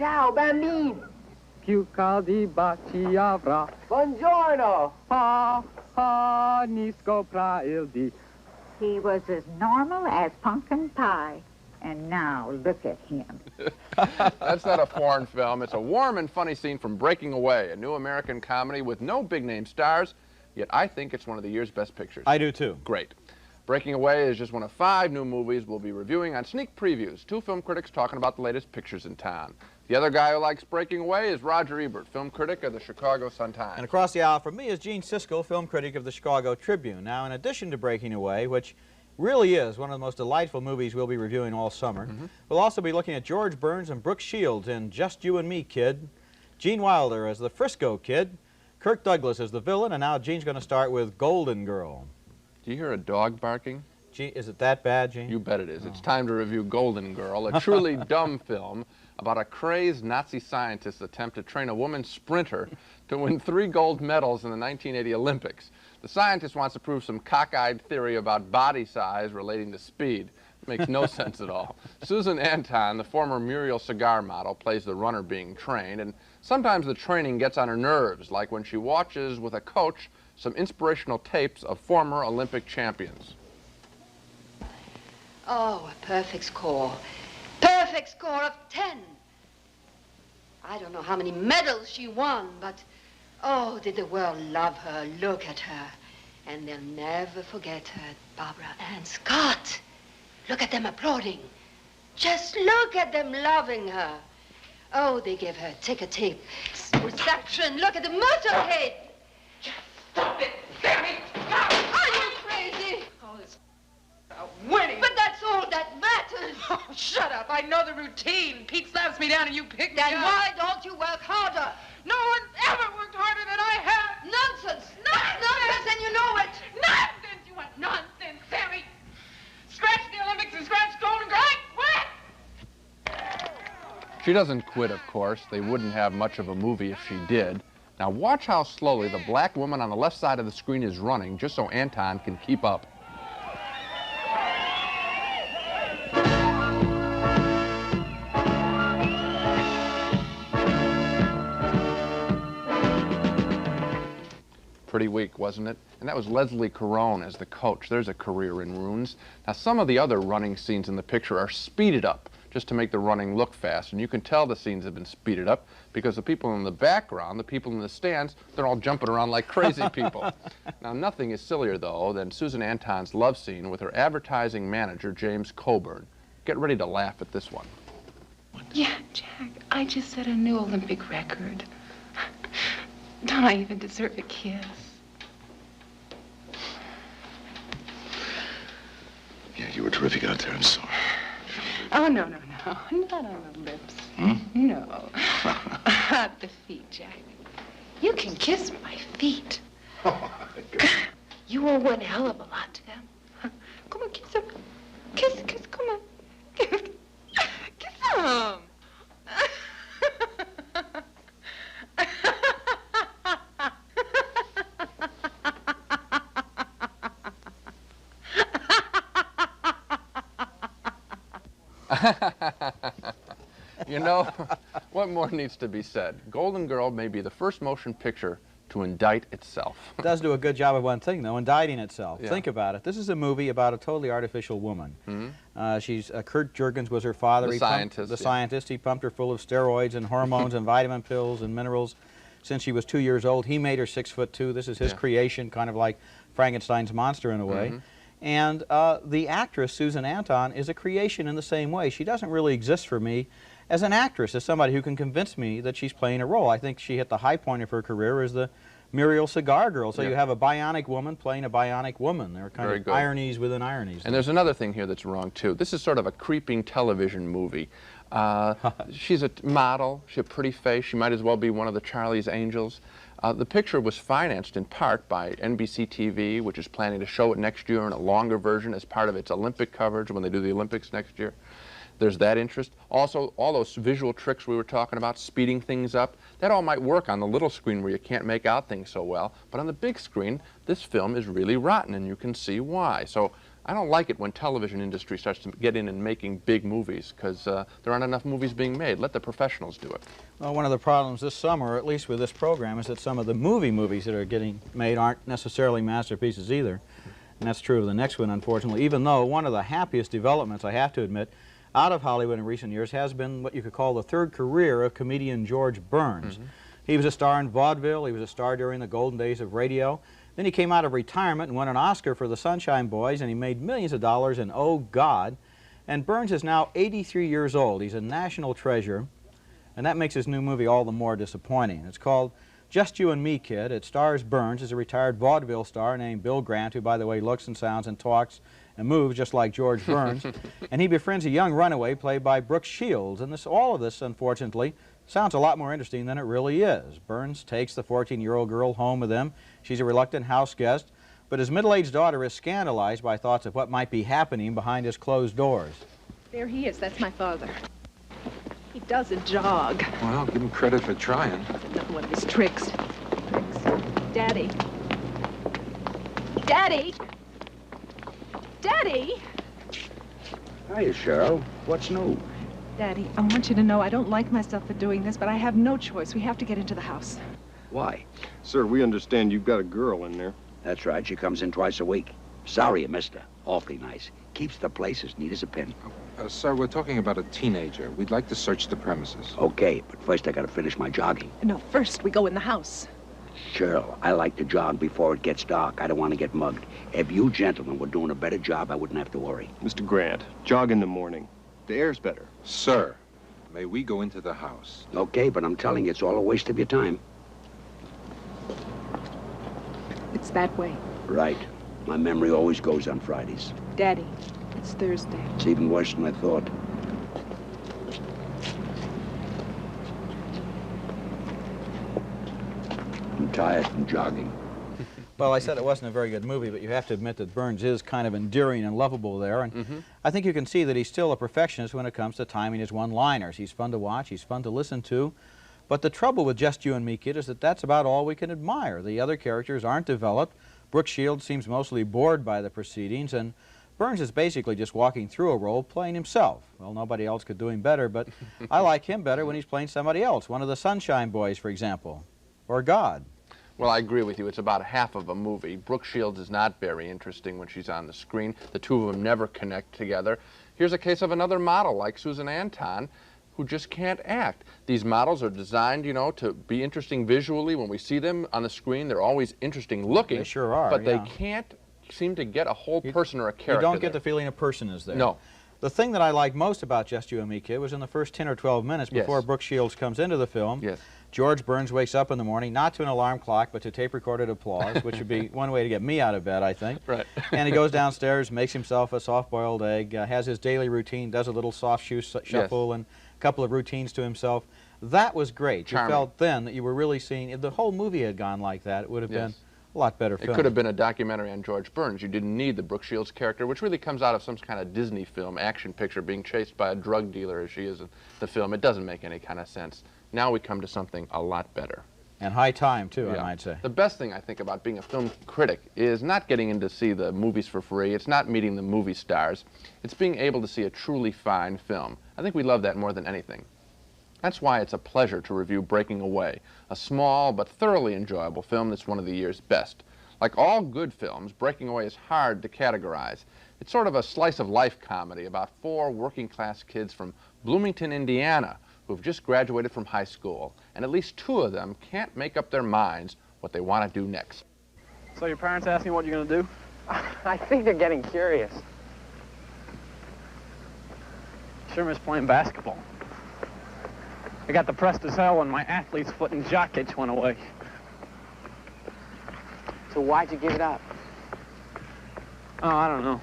Ciao, bambino. Più caldi baci avrà. Buongiorno. Ha, ha, ni scopra il di. He was as normal as pumpkin pie. And now, look at him. That's not a foreign film. It's a warm and funny scene from Breaking Away, a new American comedy with no big-name stars, yet I think it's one of the year's best pictures. I do, too. Great. Breaking Away is just one of 5 new movies we'll be reviewing on Sneak Previews, 2 film critics talking about the latest pictures in town. The other guy who likes Breaking Away is Roger Ebert, film critic of the Chicago Sun-Times. And across the aisle from me is Gene Siskel, film critic of the Chicago Tribune. Now, in addition to Breaking Away, which really is one of the most delightful movies we'll be reviewing all summer, we'll also be looking at George Burns and Brooke Shields in Just You and Me, Kid, Gene Wilder as the Frisco Kid, Kirk Douglas as the villain, and now Gene's going to start with Golden Girl. Do you hear a dog barking? Gene, is it that bad, Gene? You bet it is. It's time to review Golden Girl, a truly dumb film about a crazed Nazi scientist's attempt to train a woman sprinter to win 3 gold medals in the 1980 Olympics. The scientist wants to prove some cockeyed theory about body size relating to speed. It makes no sense at all. Susan Anton, the former Muriel cigar model, plays the runner being trained, and sometimes the training gets on her nerves, like when she watches with a coach some inspirational tapes of former Olympic champions. Oh, a perfect score. Perfect score of 10. I don't know how many medals she won, but oh, did the world love her, look at her. And they'll never forget her, Barbara Ann Scott. Look at them applauding. Just look at them loving her. Oh, they give her ticker-tape reception. Look at the motorcade. Just stop it, Sammy. Stop. Are you crazy? Oh, it's winning. But that's all that matters. Oh, shut up. I know the routine. Pete slaps me down and you pick me Then up. why don't you work harder? No one ever worked harder than I have. Nonsense. Nonsense, and you know it. Nonsense. You want nonsense, Sammy. Scratch the Olympics and scratch Golden Girl. Quit. She doesn't quit, of course. They wouldn't have much of a movie if she did. Now watch how slowly the black woman on the left side of the screen is running, just so Anton can keep up. Pretty weak, wasn't it? And that was Leslie Caron as the coach. There's a career in ruins. Now, some of the other running scenes in the picture are speeded up just to make the running look fast. And you can tell the scenes have been speeded up because the people in the background, the people in the stands, they're all jumping around like crazy people. Now, nothing is sillier, though, than Susan Anton's love scene with her advertising manager, James Coburn. Get ready to laugh at this one. Yeah, Jack, I just set a new Olympic record. Don't I even deserve a kiss? Yeah, you were terrific out there. I'm sorry. Oh, no. Not on the lips. No. At the feet, Jack. You can kiss my feet. You owe one hell of a lot to them. Come on, kiss them. Kiss, come on. Kiss them. You know, what more needs to be said? Golden Girl may be the first motion picture to indict itself. It does do a good job of one thing, though, indicting itself. Yeah. Think about it. This is a movie about a totally artificial woman. Kurt Jurgens was her father. The scientist. Scientist. He pumped her full of steroids and hormones and vitamin pills and minerals since she was 2 years old. He made her 6'2". This is his creation, kind of like Frankenstein's monster in a way. And the actress, Susan Anton, is a creation in the same way. She doesn't really exist for me as an actress, as somebody who can convince me that she's playing a role. I think she hit the high point of her career as the Muriel Cigar Girl. So you have a bionic woman playing a bionic woman. There are kind of ironies within ironies. And there's another thing here that's wrong, too. This is sort of a creeping television movie. She's a model. She has a pretty face. She might as well be one of the Charlie's Angels. The picture was financed in part by NBC TV, which is planning to show it next year in a longer version as part of its Olympic coverage when they do the Olympics next year. There's that interest. Also, all those visual tricks we were talking about, speeding things up, that all might work on the little screen where you can't make out things so well. But on the big screen, this film is really rotten, and you can see why. So I don't like it when television industry starts to get in and making big movies, because there aren't enough movies being made. Let the professionals do it. Well, one of the problems this summer, or at least with this program, is that some of the movies that are getting made aren't necessarily masterpieces either. And that's true of the next one, unfortunately, even though one of the happiest developments, I have to admit, out of Hollywood in recent years has been what you could call the third career of comedian George Burns. He was a star in vaudeville. He was a star during the golden days of radio. Then he came out of retirement and won an Oscar for the Sunshine Boys, and he made millions of dollars in Oh, God. And Burns is now 83 years old. He's a national treasure, and that makes his new movie all the more disappointing. It's called Just You and Me, Kid. It stars Burns as a retired vaudeville star named Bill Grant, who, by the way, looks and sounds and talks and moves just like George Burns. And he befriends a young runaway played by Brooke Shields. And all of this, unfortunately, sounds a lot more interesting than it really is. Burns takes the 14-year-old girl home with him. She's a reluctant house guest, but his middle-aged daughter is scandalized by thoughts of what might be happening behind his closed doors. There he is. That's my father. He doesn't jog. Well, give him credit for trying. Another one of his tricks. Daddy. Daddy! Daddy! Hiya, Cheryl. What's new? Daddy, I want you to know I don't like myself for doing this, but I have no choice. We have to get into the house. Why? Sir, we understand you've got a girl in there. That's right. She comes in twice a week. Sorry you missed her. Awfully nice. Keeps the place as neat as a pin. Sir, we're talking about a teenager. We'd like to search the premises. Okay, but first I gotta finish my jogging. No, first we go in the house. Cheryl, I like to jog before it gets dark. I don't want to get mugged. If you gentlemen were doing a better job, I wouldn't have to worry. Mr. Grant, jog in the morning. The air's better. Sir, may we go into the house? Okay, but I'm telling you, it's all a waste of your time. It's that way. Right. My memory always goes on Fridays. Daddy, it's Thursday. It's even worse than I thought. I'm tired from jogging. Well, I said it wasn't a very good movie, but you have to admit that Burns is kind of endearing and lovable there. And I think you can see that he's still a perfectionist when it comes to timing his one-liners. He's fun to watch, he's fun to listen to. But the trouble with Just You and Me, Kid, is that that's about all we can admire. The other characters aren't developed. Brooke Shields seems mostly bored by the proceedings, and Burns is basically just walking through a role playing himself. Well, nobody else could do him better, but I like him better when he's playing somebody else, one of the Sunshine Boys, for example, or God. Well, I agree with you. It's about half of a movie. Brooke Shields is not very interesting when she's on the screen. The two of them never connect together. Here's a case of another model like Susan Anton, who just can't act. These models are designed, you know, to be interesting visually. When we see them on the screen, they're always interesting looking. They sure are, but yeah. They can't seem to get a whole person or a character. You don't get there. the feeling a person is there. No. The thing that I liked most about Just You and Me, Kid, was in the first 10 or 12 minutes before Yes. Brooke Shields comes into the film. Yes. George Burns wakes up in the morning, not to an alarm clock, but to tape-recorded applause, which would be one way to get me out of bed, I think. Right. And he goes downstairs, makes himself a soft-boiled egg, has his daily routine, does a little soft shoe shuffle, and a couple of routines to himself. That was great. Charming. You felt then that you were really seeing, if the whole movie had gone like that, it would have been a lot better film. It could have been a documentary on George Burns. You didn't need the Brooke Shields character, which really comes out of some kind of Disney film, action picture, being chased by a drug dealer as she is in the film. It doesn't make any kind of sense. Now we come to something a lot better. And high time, too, I might say. The best thing, I think, about being a film critic is not getting in to see the movies for free. It's not meeting the movie stars. It's being able to see a truly fine film. I think we love that more than anything. That's why it's a pleasure to review Breaking Away, a small but thoroughly enjoyable film that's one of the year's best. Like all good films, Breaking Away is hard to categorize. It's sort of a slice-of-life comedy about 4 working-class kids from Bloomington, Indiana, who've just graduated from high school, and at least 2 of them can't make up their minds what they want to do next. So your parents asking what you're going to do? I think they're getting curious. Sure miss playing basketball. I got depressed as hell when my athlete's foot and jock itch went away. So why'd you give it up? Oh, I don't know.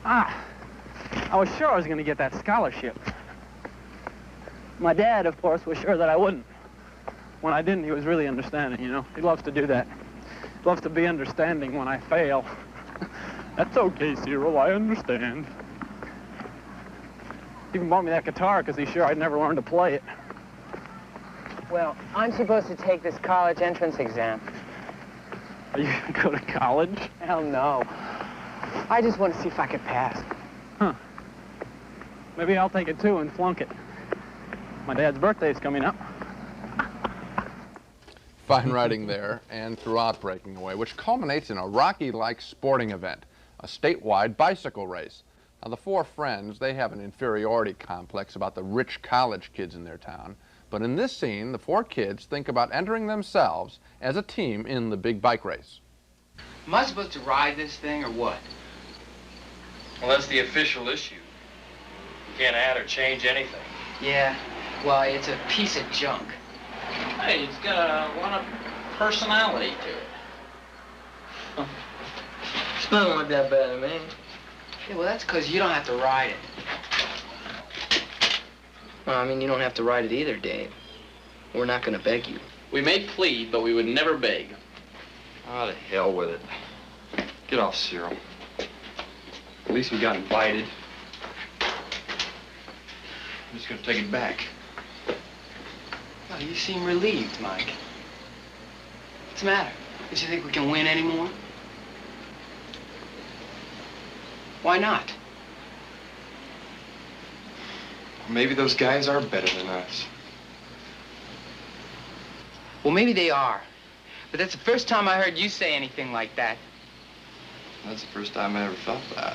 I was sure I was going to get that scholarship. My dad, of course, was sure that I wouldn't. When I didn't, he was really understanding, you know. He loves to do that. He loves to be understanding when I fail. That's okay, Cyril, I understand. He even bought me that guitar because he's sure I'd never learn to play it. Well, I'm supposed to take this college entrance exam. Are you going to go to college? Hell no. I just want to see if I could pass. Huh. Maybe I'll take it too and flunk it. My dad's birthday's coming up. Fine writing there and throughout Breaking Away, which culminates in a Rocky-like sporting event, a statewide bicycle race. Now, the four friends, they have an inferiority complex about the rich college kids in their town. But in this scene, the four kids think about entering themselves as a team in the big bike race. Am I supposed to ride this thing or what? Well, that's the official issue. You can't add or change anything. Yeah, well, it's a piece of junk. Hey, it's got a lot of personality to it. It's not like that bad to me. Yeah, well, that's because you don't have to ride it. Well, I mean, you don't have to ride it either, Dave. We're not going to beg you. We may plead, but we would never beg. Ah, to hell with it. Get off, Cyril. At least we got invited. I'm just gonna take it back. Oh, you seem relieved, Mike. What's the matter? Don't you think we can win anymore? Why not? Maybe those guys are better than us. Well, maybe they are. But that's the first time I heard you say anything like that. That's the first time I ever felt that.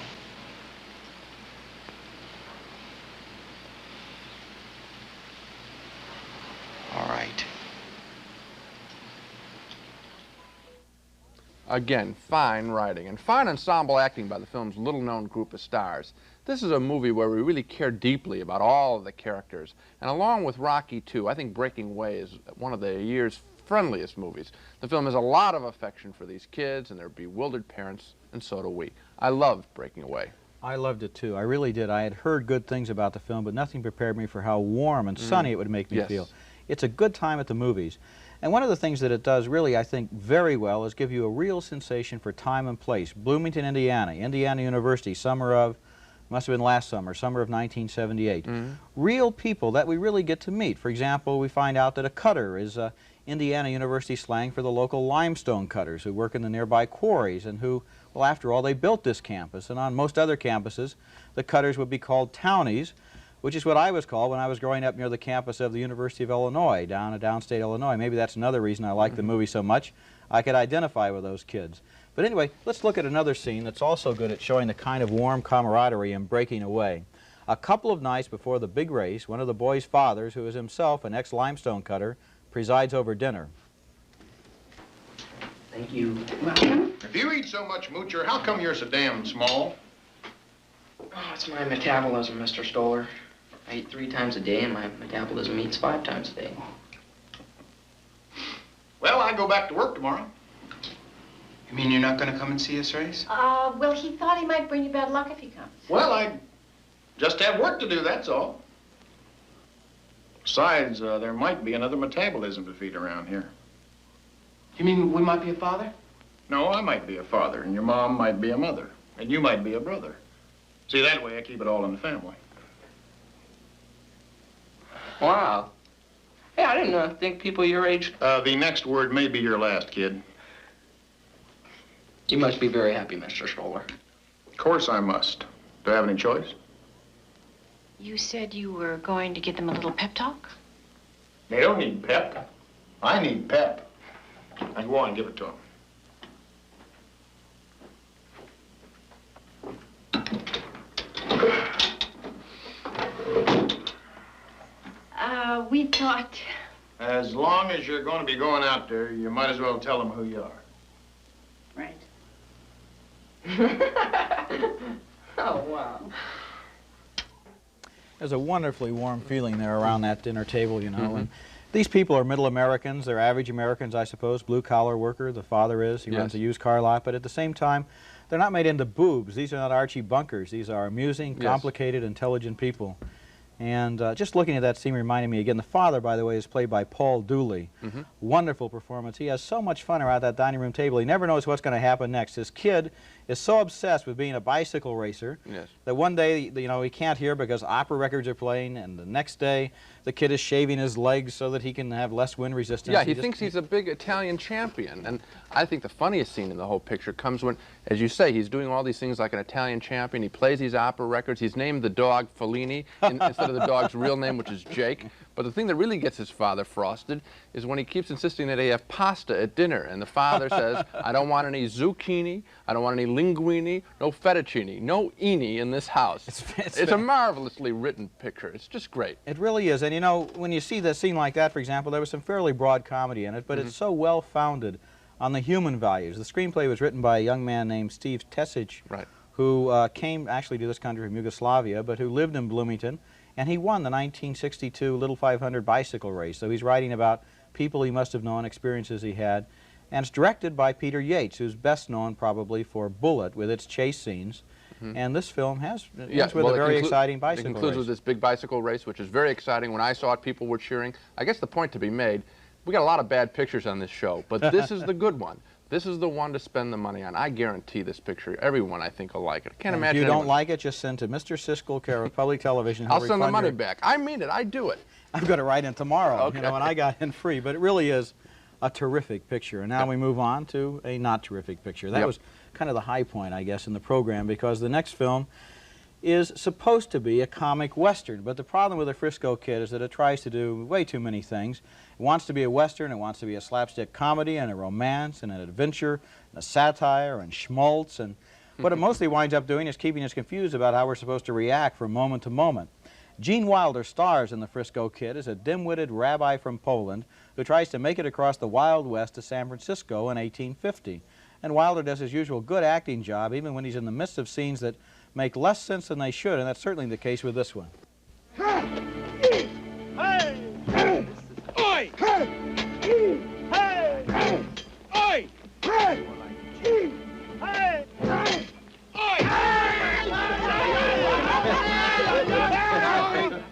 All right. Again, fine writing and fine ensemble acting by the film's little-known group of stars. This is a movie where we really care deeply about all of the characters. And along with Rocky II, I think Breaking Away is one of the year's friendliest movies. The film has a lot of affection for these kids and their bewildered parents, and so do we. I loved Breaking Away. I loved it too. I really did. I had heard good things about the film, but nothing prepared me for how warm and sunny it would make me feel. It's a good time at the movies. And one of the things that it does really, I think, very well is give you a real sensation for time and place. Bloomington, Indiana, Indiana University, summer of, must have been last summer, summer of 1978. Real people that we really get to meet. For example, we find out that a cutter is Indiana University slang for the local limestone cutters who work in the nearby quarries and who, well, after all, they built this campus. And on most other campuses, the cutters would be called townies, which is what I was called when I was growing up near the campus of the University of Illinois, down in downstate Illinois. Maybe that's another reason I like the movie so much. I could identify with those kids. But anyway, let's look at another scene that's also good at showing the kind of warm camaraderie and breaking away. A couple of nights before the big race, one of the boys' fathers, who is himself an ex-limestone cutter, presides over dinner. Thank you. If you eat so much, Moocher, how come you're so damn small? Oh, it's my metabolism, Mr. Stoller. I eat 3 times a day, and my metabolism eats 5 times a day. Well, I go back to work tomorrow. You mean you're not going to come and see us race? Well, he thought he might bring you bad luck if he comes. Well, I just have work to do, that's all. Besides, there might be another metabolism to feed around here. You mean we might be a father? No, I might be a father, and your mom might be a mother, and you might be a brother. See, that way I keep it all in the family. Wow. Hey, I didn't think people your age... The next word may be your last, kid. You must be very happy, Mr. Stoller. Of course I must. Do I have any choice? You said you were going to give them a little pep talk? They don't need pep. I need pep. Now go on and give it to them. We thought... As long as you're going to be going out there, you might as well tell them who you are. Right. Oh, wow. There's a wonderfully warm feeling there around that dinner table, you know. And these people are middle Americans. They're average Americans, I suppose. Blue-collar worker, the father is. He runs a used car lot. But at the same time, they're not made into boobs. These are not Archie Bunkers. These are amusing, complicated, intelligent people. And just looking at that scene reminded me again, the father, by the way, is played by Paul Dooley. Wonderful performance. He has so much fun around that dining room table. He never knows what's going to happen next. His kid is so obsessed with being a bicycle racer that one day, you know, he can't hear because opera records are playing, and the next day the kid is shaving his legs so that he can have less wind resistance. Yeah, he thinks he's a big Italian champion. And I think the funniest scene in the whole picture comes when, as you say, he's doing all these things like an Italian champion. He plays these opera records. He's named the dog Fellini instead of the dog's real name, which is Jake. But the thing that really gets his father frosted is when he keeps insisting that they have pasta at dinner. And the father says, I don't want any zucchini, I don't want any linguine, no fettuccine, no ini in this house. It's a marvelously written picture. It's just great. It really is. And you know, when you see the scene like that, for example, there was some fairly broad comedy in it, but it's so well founded on the human values. The screenplay was written by a young man named Steve Tesic, who came actually to this country from Yugoslavia, but who lived in Bloomington. And he won the 1962 Little 500 bicycle race. So he's writing about people he must have known, experiences he had. And it's directed by Peter Yates, who's best known probably for Bullet with its chase scenes. And this film ends with a very exciting bicycle race. It concludes with this big bicycle race, which is very exciting. When I saw it, people were cheering. I guess the point to be made, we got a lot of bad pictures on this show, but this is the good one. This is the one to spend the money on. I guarantee this picture, everyone I think will like it. I can't imagine if you don't like it, just send to Mr. Siskel, care of Public Television. I'll send the money back. I mean it. I do it. I'm going to write in tomorrow, Okay. you know, and I got in free. But it really is a terrific picture. And now we move on to a not terrific picture. That was kind of the high point, I guess, in the program, because the next film is supposed to be a comic western. But the problem with the Frisco Kid is that it tries to do way too many things. It wants to be a western, it wants to be a slapstick comedy and a romance and an adventure and a satire and schmaltz. And what it mostly winds up doing is keeping us confused about how we're supposed to react from moment to moment. Gene Wilder stars in the Frisco Kid as a dim-witted rabbi from Poland who tries to make it across the Wild West to San Francisco in 1850. And Wilder does his usual good acting job even when he's in the midst of scenes that make less sense than they should, and that's certainly the case with this one.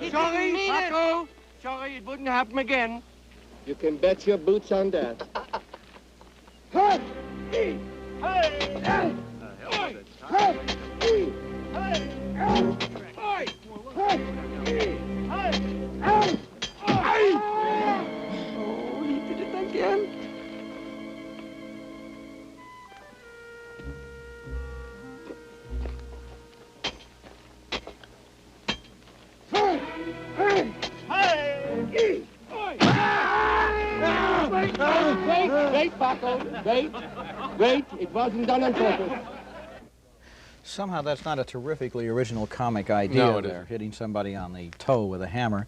Sorry, Paco. Sorry, it wouldn't happen again. You can bet your boots on that. Oh, he did it again. Wait, Paco, wait. Wait, it wasn't done on purpose. Somehow that's not a terrifically original comic idea there, hitting somebody on the toe with a hammer.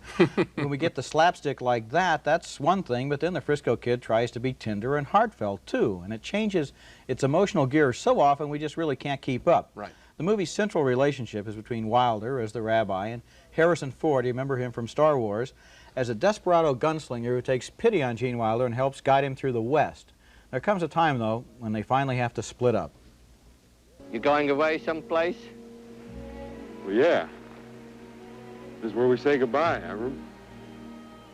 When we get the slapstick like that, that's one thing, but then the Frisco Kid tries to be tender and heartfelt too, and it changes its emotional gears so often we just really can't keep up. The movie's central relationship is between Wilder as the rabbi and Harrison Ford, you remember him from Star Wars, as a desperado gunslinger who takes pity on Gene Wilder and helps guide him through the West. There comes a time, though, when they finally have to split up. You going away someplace? Well, yeah. This is where we say goodbye, Avram.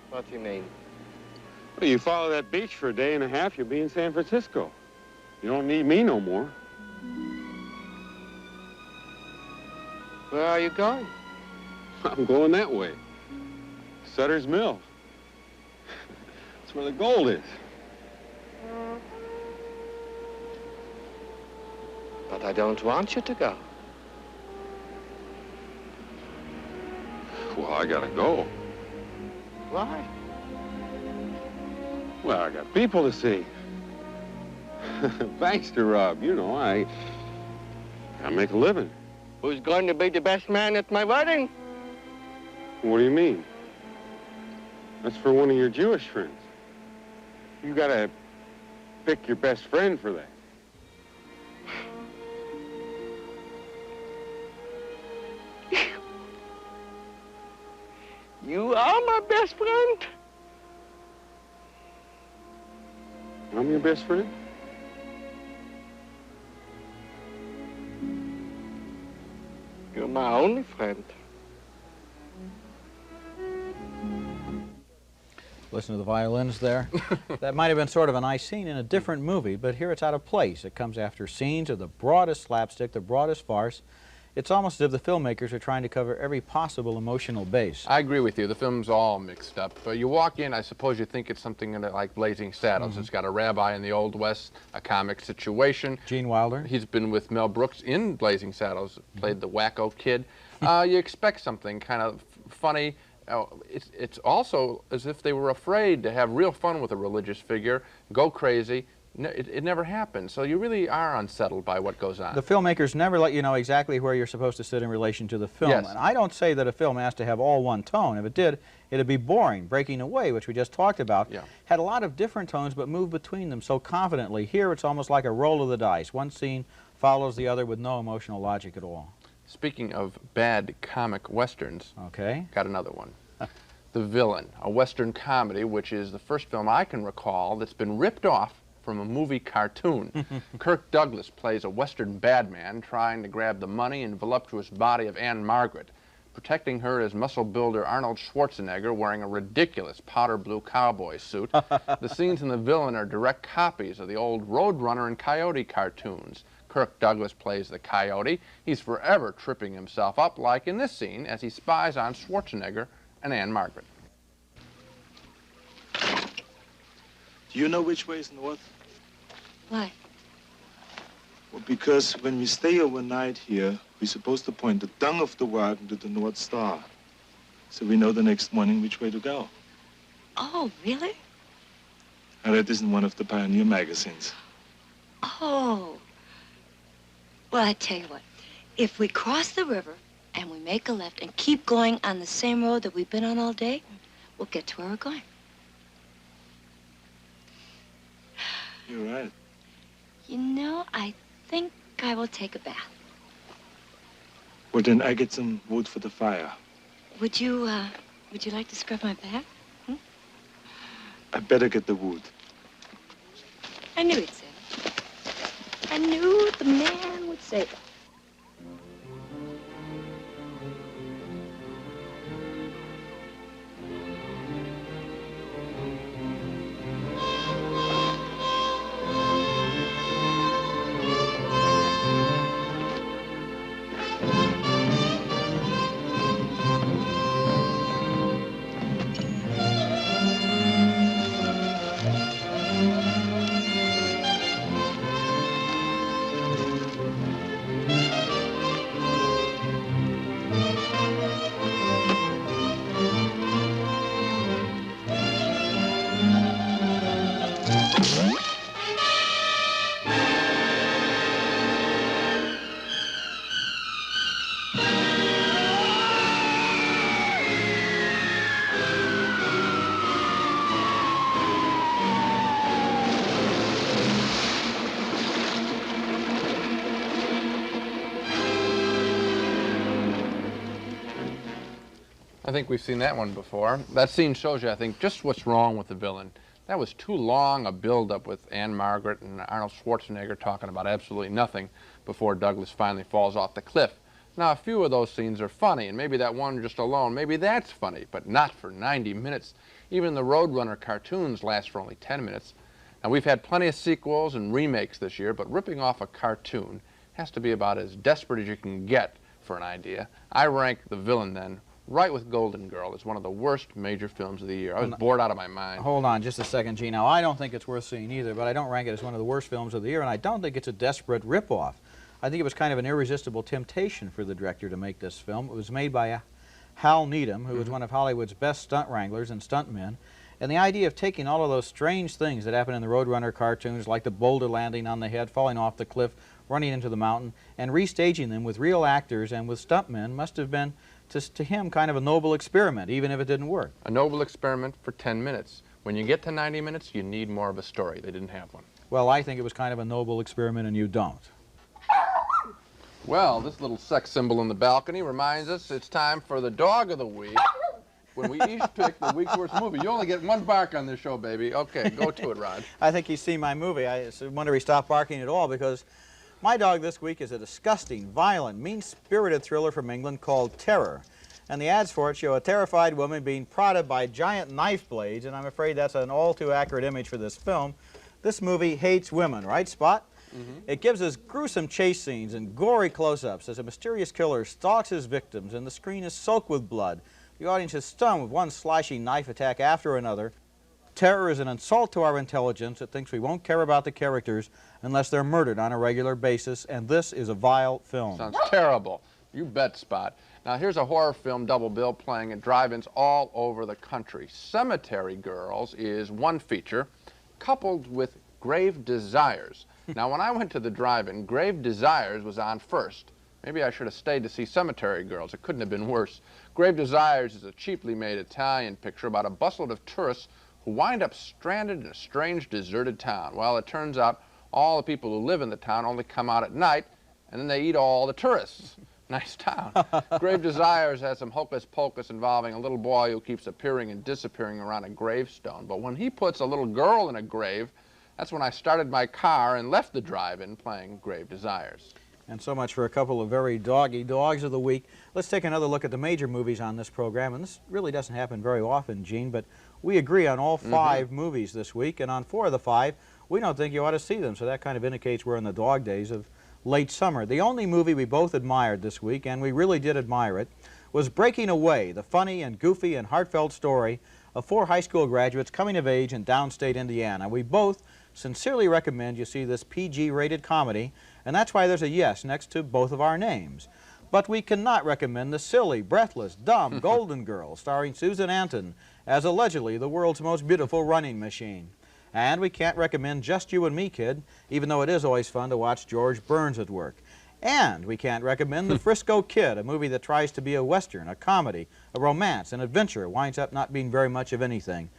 What do you mean? Well, you follow that beach for a day and a half, you'll be in San Francisco. You don't need me no more. Where are you going? I'm going that way. Sutter's Mill. That's where the gold is. But I don't want you to go. Well, I gotta go. Why? Well, I got people to see. Banks to rob, you know, I make a living. Who's going to be the best man at my wedding? What do you mean? That's for one of your Jewish friends. You gotta pick your best friend for that. You are my best friend. I'm your best friend? You're my only friend. Listen to the violins there. That might have been sort of a nice scene in a different movie, but here it's out of place. It comes after scenes of the broadest slapstick, the broadest farce. It's almost as if the filmmakers are trying to cover every possible emotional base. I agree with you. The film's all mixed up. You walk in, I suppose you think it's something like Blazing Saddles. It's got a rabbi in the Old West, a comic situation. Gene Wilder. He's been with Mel Brooks in Blazing Saddles, played the wacko kid. You expect something kind of funny. It's also as if they were afraid to have real fun with a religious figure, go crazy. It never happens, so you really are unsettled by what goes on. The filmmakers never let you know exactly where you're supposed to sit in relation to the film. Yes. And I don't say that a film has to have all one tone. If it did, it'd be boring. Breaking Away, which we just talked about, had a lot of different tones but moved between them so confidently. Here it's almost like a roll of the dice. One scene follows the other with no emotional logic at all. Speaking of bad comic westerns, got another one. The Villain, a western comedy, which is the first film I can recall that's been ripped off from a movie cartoon. Kirk Douglas plays a western bad man trying to grab the money and voluptuous body of Anne Margaret. Protecting her is muscle builder Arnold Schwarzenegger wearing a ridiculous powder blue cowboy suit. The scenes in The Villain are direct copies of the old Roadrunner and Coyote cartoons. Kirk Douglas plays the coyote. He's forever tripping himself up, like in this scene, as he spies on Schwarzenegger and Anne Margaret. Do you know which way is north? Why? Well, because when we stay overnight here, we're supposed to point the tongue of the wagon to the North Star. So we know the next morning which way to go. Oh, really? I read this in one of the Pioneer magazines. Oh. Well, I tell you what. If we cross the river and we make a left and keep going on the same road that we've been on all day, we'll get to where we're going. You're right. You know, I think I will take a bath. Well, then I get some wood for the fire. Would you like to scrub my back? I better get the wood. I knew he'd say that. I knew the man would say that. I think we've seen that one before. That scene shows you, I think, just what's wrong with The Villain. That was too long a build-up with Anne Margaret and Arnold Schwarzenegger talking about absolutely nothing before Douglas finally falls off the cliff. Now, a few of those scenes are funny, and maybe that one just alone, maybe that's funny, but not for 90 minutes. Even the Roadrunner cartoons last for only 10 minutes. Now, we've had plenty of sequels and remakes this year, but ripping off a cartoon has to be about as desperate as you can get for an idea. I rank The Villain, then, right with Golden Girl. It's one of the worst major films of the year. I was bored out of my mind. Hold on just a second, Gene. Now, I don't think it's worth seeing either, but I don't rank it as one of the worst films of the year, and I don't think it's a desperate ripoff. I think it was kind of an irresistible temptation for the director to make this film. It was made by Hal Needham, who was one of Hollywood's best stunt wranglers and stuntmen, and the idea of taking all of those strange things that happen in the Roadrunner cartoons, like the boulder landing on the head, falling off the cliff, running into the mountain, and restaging them with real actors and with stuntmen must have been, to him, kind of a noble experiment, even if it didn't work. A noble experiment for 10 minutes. When you get to 90 minutes, you need more of a story. They didn't have one. Well, I think it was kind of a noble experiment, and you don't. Well, this little sex symbol in the balcony reminds us it's time for the Dog of the Week, when we each pick the week's worst movie. You only get one bark on this show, baby. Okay, go to it, Rod. I think he's seen my movie. I wonder he stopped barking at all, because my dog this week is a disgusting, violent, mean-spirited thriller from England called Terror. And the ads for it show a terrified woman being prodded by giant knife blades, and I'm afraid that's an all too accurate image for this film. This movie hates women, right, Spot? It gives us gruesome chase scenes and gory close-ups as a mysterious killer stalks his victims, and the screen is soaked with blood. The audience is stunned with one slashing knife attack after another. Terror is an insult to our intelligence. It thinks we won't care about the characters unless they're murdered on a regular basis, and this is a vile film. Sounds terrible. You bet, Spot. Now, here's a horror film double bill playing at drive-ins all over the country. Cemetery Girls is one feature, coupled with Grave Desires. Now, when I went to the drive-in, Grave Desires was on first. Maybe I should have stayed to see Cemetery Girls. It couldn't have been worse. Grave Desires is a cheaply made Italian picture about a busload of tourists who wind up stranded in a strange, deserted town. Well, it turns out all the people who live in the town only come out at night, and then they eat all the tourists. Nice town. Grave Desires has some hocus pocus involving a little boy who keeps appearing and disappearing around a gravestone. But when he puts a little girl in a grave, that's when I started my car and left the drive-in playing Grave Desires. And so much for a couple of very doggy dogs of the week. Let's take another look at the major movies on this program. And this really doesn't happen very often, Gene, but we agree on all 5 movies this week. And on 4 of the 5, we don't think you ought to see them. So that kind of indicates we're in the dog days of late summer. The only movie we both admired this week, and we really did admire it, was Breaking Away, the funny and goofy and heartfelt story of 4 high school graduates coming of age in downstate Indiana. We both sincerely recommend you see this PG-rated comedy, and that's why there's a yes next to both of our names. But we cannot recommend the silly, breathless, dumb Golden Girl, starring Susan Anton as allegedly the world's most beautiful running machine. And we can't recommend Just You and Me, Kid, even though it is always fun to watch George Burns at work. And we can't recommend The Frisco Kid, a movie that tries to be a western, a comedy, a romance, an adventure, winds up not being very much of anything.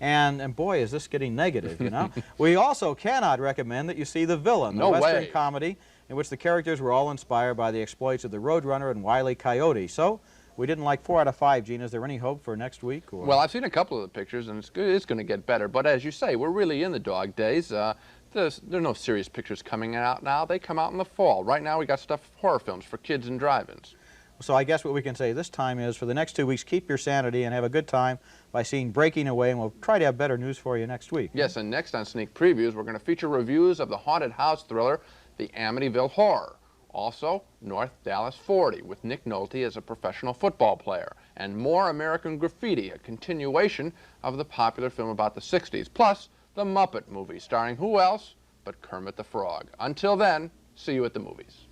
And boy, is this getting negative, you know. We also cannot recommend that you see The Villain, the western comedy in which the characters were all inspired by the exploits of the Roadrunner and Wile E. Coyote. So we didn't like 4 out of 5, Gene. Is there any hope for next week? Or? Well, I've seen a couple of the pictures, and it's going to get better. But as you say, we're really in the dog days. There are no serious pictures coming out now. They come out in the fall. Right now, we got stuff, horror films for kids and drive-ins. So I guess what we can say this time is, for the next 2 weeks, keep your sanity and have a good time by seeing Breaking Away, and we'll try to have better news for you next week. Yes, and next on Sneak Previews, we're going to feature reviews of the haunted house thriller, The Amityville Horror. Also, North Dallas 40, with Nick Nolte as a professional football player. And more American Graffiti, a continuation of the popular film about the 60s. Plus, the Muppet movie, starring who else but Kermit the Frog. Until then, see you at the movies.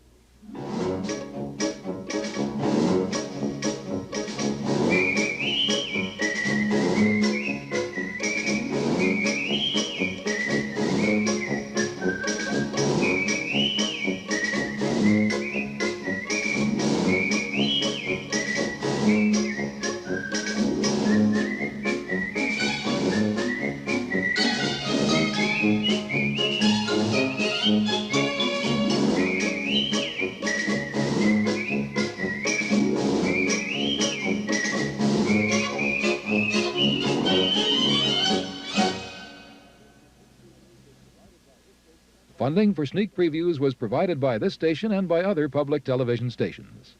Funding for Sneak Previews was provided by this station and by other public television stations.